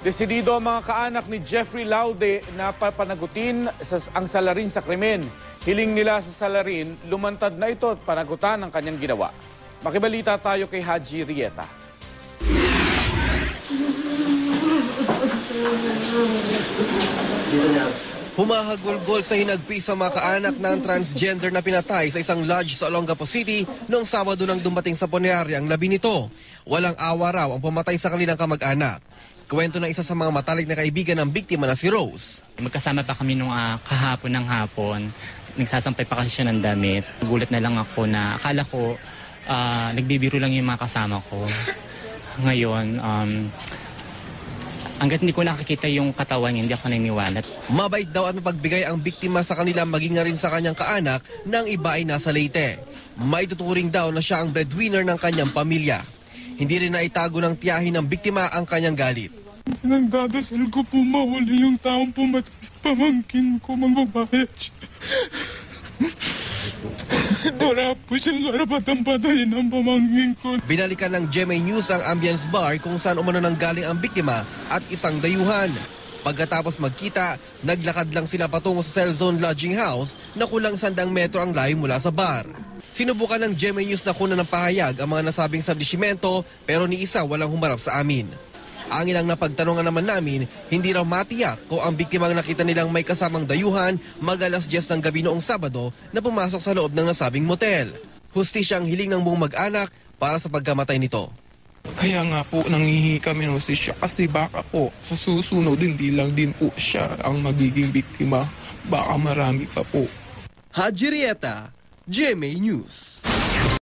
Desidido ang mga kaanak ni Jeffrey Laude na papanagutin ang salarin sa krimen. Hiling nila sa salarin, lumantad na ito at panagutan ang kanyang ginawa. Makibalita tayo kay Haji Rieta. Humahagulgol sa hinagpis sa mga kaanak ng transgender na pinatay sa isang lodge sa Olongapo City noong Sabado nang dumating sa punerarya ang labi nito. Walang awa raw ang pumatay sa kanilang kamag-anak. Kwento ng isa sa mga matalik na kaibigan ng biktima na si Rose. Magkasama pa kami nung kahapon ng hapon. Nagsasampay pa kasi siya ng damit. Gulat na lang ako na akala ko nagbibiro lang yung mga kasama ko. Ngayon, hanggat hindi ko nakikita yung katawan niya, hindi ako naniniwala. Mabait daw at mapagbigay ang biktima sa kanila maging na rin sa kanyang kaanak nang iba ay nasa Leyte. May tuturing daw na siya ang breadwinner ng kanyang pamilya. Hindi rin naitago ng tiyahin ng biktima ang kanyang galit. Nagdadasal ko po mahuli yung taong pumatay sa pamangkin ko, magbabayad siya. Wala po siyang karapatang patayin ng pamangkin ko. Binalikan ng GMA News ang ambience bar kung saan umano nanggaling ang biktima at isang dayuhan. Pagkatapos magkita, naglakad lang sila patungo sa Cell Zone Lodging House na kulang 100 metro ang layo mula sa bar. Sinubukan ng GMA News na kunan ng pahayag ang mga nasabing establishmento pero ni isa walang humarap sa amin. Ang ilang napagtanungan naman namin, hindi raw matiyak kung ang biktimang nakita nilang may kasamang dayuhan mag-alas 10 ng gabi noong Sabado na pumasok sa loob ng nasabing motel. Hustisya ang hiling ng buong mag-anak para sa pagkamatay nito. Kaya nga po nangihingi kami ng hustisya kasi baka po sa susunod hindi lang din po siya ang magiging biktima. Baka marami pa po. Haji Rieta, GMA News.